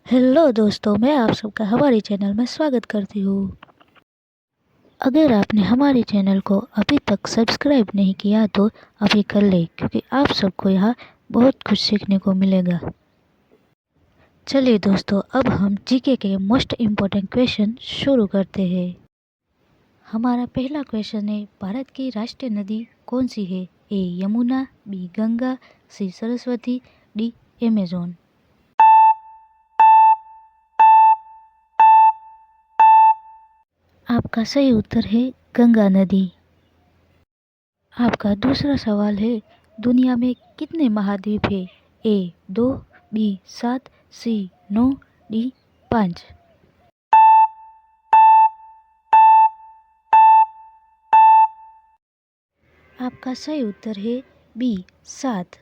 Hello दोस्तों, मैं आप सबका हमारे चैनल में स्वागत करती हूँ। अगर आपने हमारे चैनल को अभी तक सब्सक्राइब नहीं किया तो अभी कर ले, क्योंकि आप सबको यहाँ बहुत कुछ सीखने को मिलेगा। चलिए दोस्तों, अब हम जीके के मोस्ट इम्पोर्टेंट क्वेश्चन शुरू करते हैं। हमारा पहला क्वेश्चन है, भारत की राष्ट्रीय नदी कौन सी है? ए यमुना, बी गंगा, सी सरस्वती, डी अमेजोन। आपका सही उत्तर है गंगा नदी। आपका दूसरा सवाल है, दुनिया में कितने महाद्वीप है? ए 2, बी 7, सी 9, डी 5। आपका सही उत्तर है बी 7।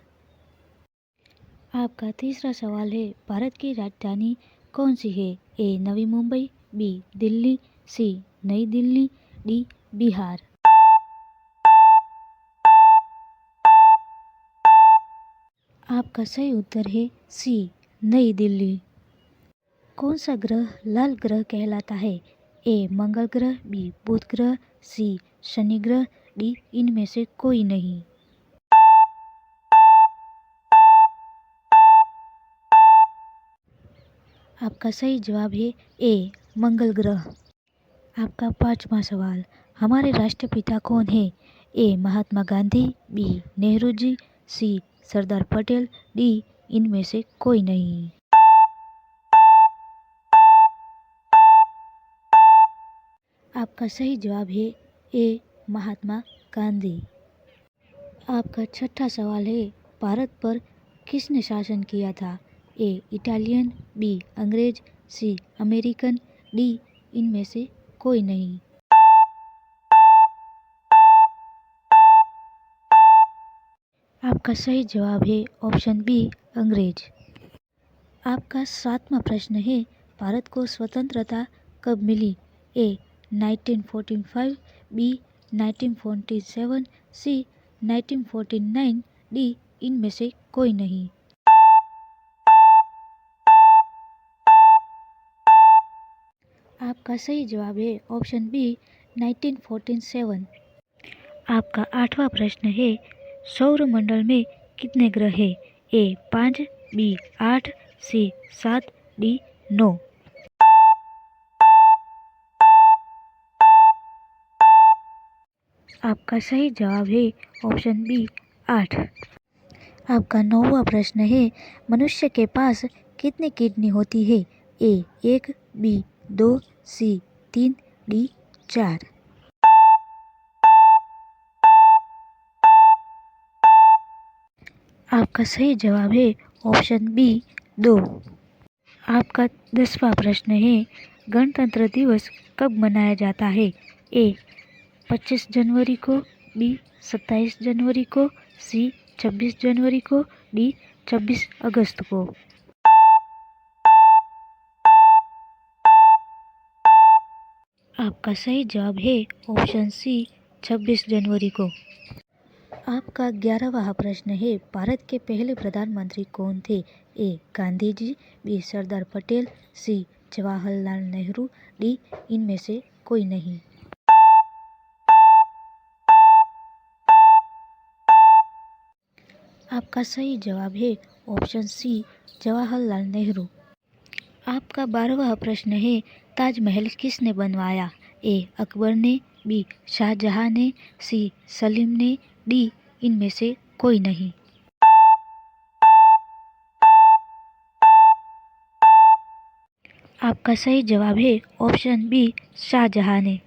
आपका तीसरा सवाल है, भारत की राजधानी कौन सी है? ए नवी मुंबई, बी दिल्ली, सी नई दिल्ली, डी बिहार। आपका सही उत्तर है सी नई दिल्ली। कौन सा ग्रह लाल ग्रह कहलाता है? ए मंगल ग्रह, बी बुध ग्रह, सी शनि ग्रह, डी इनमें से कोई नहीं। आपका सही जवाब है ए मंगल ग्रह। आपका पांचवा सवाल, हमारे राष्ट्रपिता कौन है? ए महात्मा गांधी, बी नेहरू जी, सी सरदार पटेल, डी इनमें से कोई नहीं। आपका सही जवाब है ए महात्मा गांधी। आपका छठा सवाल है, भारत पर किसने शासन किया था? ए इटालियन, बी अंग्रेज, सी अमेरिकन, डी इनमें से कोई नहीं। आपका सही जवाब है ऑप्शन बी अंग्रेज। आपका सातवां प्रश्न है, भारत को स्वतंत्रता कब मिली? ए 1945, बी 1947, सी 1949, डी इनमें से कोई नहीं। आपका सही जवाब है ऑप्शन बी 1947। आपका आठवां प्रश्न है, सौर मंडल में कितने ग्रह हैं? ए 5, बी 8, सी 7, डी 9। आपका सही जवाब है ऑप्शन बी 8। आपका नौवां प्रश्न है, मनुष्य के पास कितनी किडनी होती है? ए 1, बी 2, सी 3, डी 4। आपका सही जवाब है ऑप्शन बी 2। आपका 10वां प्रश्न है, गणतंत्र दिवस कब मनाया जाता है? ए 25 जनवरी को, बी 27 जनवरी को, सी 26 जनवरी को, डी 26 अगस्त को। आपका सही जवाब है ऑप्शन सी 26 जनवरी को। आपका 11वां प्रश्न है, भारत के पहले प्रधानमंत्री कौन थे? ए गांधी जी, बी सरदार पटेल, सी जवाहरलाल नेहरू, डी इनमें से कोई नहीं। आपका सही जवाब है ऑप्शन सी जवाहरलाल नेहरू। आपका 12वां प्रश्न है, ताजमहल किसने बनवाया? ए अकबर ने, बी शाहजहां ने, सी सलीम ने, डी इनमें से कोई नहीं। आपका सही जवाब है ऑप्शन बी शाहजहां ने।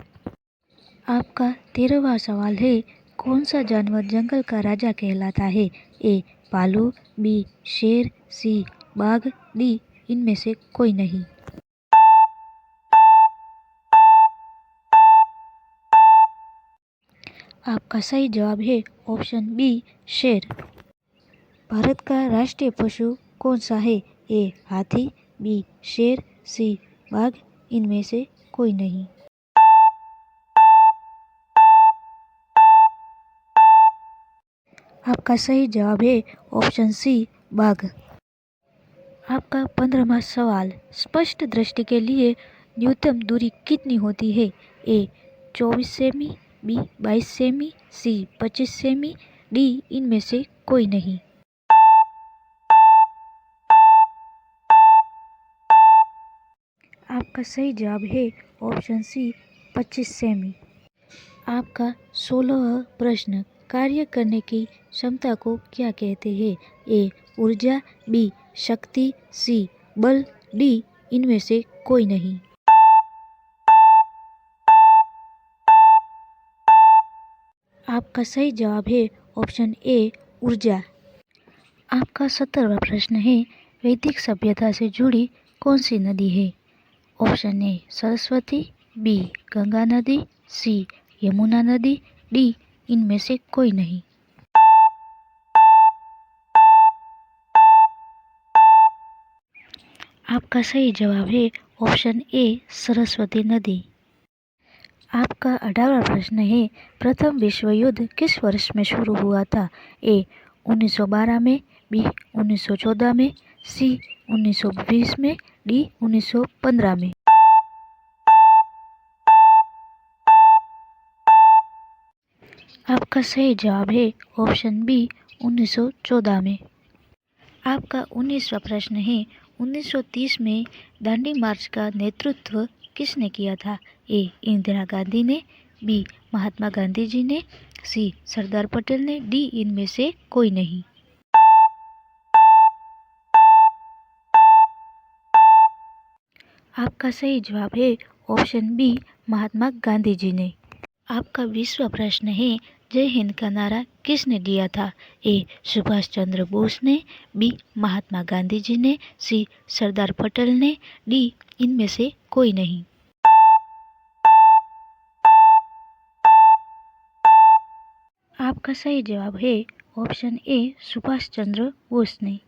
आपका 13वां सवाल है, कौन सा जानवर जंगल का राजा कहलाता है? ए भालू, बी शेर, सी बाघ, डी इनमें से कोई नहीं। आपका सही जवाब है ऑप्शन बी शेर। भारत का राष्ट्रीय पशु कौन सा है? ए हाथी, बी शेर, सी बाघ, इनमें से कोई नहीं। आपका सही जवाब है ऑप्शन सी बाघ। आपका 15वां सवाल, स्पष्ट दृष्टि के लिए न्यूनतम दूरी कितनी होती है? ए 24 सेमी, बी 22 सेमी, सी 25 सेमी, डी इनमें से कोई नहीं। आपका सही जवाब है ऑप्शन सी 25 सेमी। आपका 16वां प्रश्न, कार्य करने की क्षमता को क्या कहते हैं? ए ऊर्जा, बी शक्ति, सी बल, डी इनमें से कोई नहीं। आपका सही जवाब है ऑप्शन ए ऊर्जा। आपका 17वां प्रश्न है, वैदिक सभ्यता से जुड़ी कौन सी नदी है? Option A Saraswati, B Ganga नदी, सी यमुना नदी, डी इनमें से कोई नहीं। आपका सही जवाब है ऑप्शन ए सरस्वती नदी। आपका 18वां प्रश्न है, प्रथम विश्व युद्ध किस वर्ष में शुरू हुआ था? ए 1912 में, बी 1914 में, सी 1920 में, डी 1915 में। आपका सही जवाब है ऑप्शन बी 1914 में। आपका 19वां प्रश्न है, 1930 में दांडी मार्च का नेतृत्व किसने किया था? ए इंदिरा गांधी ने, बी महात्मा गांधी जी ने, सी सरदार पटेल ने, डी इनमें से कोई नहीं। आपका सही जवाब है ऑप्शन बी महात्मा गांधी जी ने। आपका 20वां प्रश्न है, जय हिंद का नारा किसने दिया था? ए सुभाष चंद्र बोस ने, बी महात्मा गांधी जी ने, सी सरदार पटेल ने, डी इनमें से कोई नहीं। आपका सही जवाब है ऑप्शन ए सुभाष चंद्र बोस ने।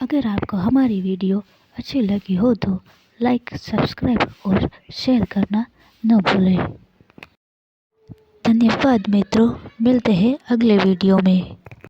अगर आपको हमारी वीडियो अच्छी लगी हो तो लाइक, सब्सक्राइब और शेयर करना न भूलें। धन्यवाद मित्रों, मिलते हैं अगले वीडियो में।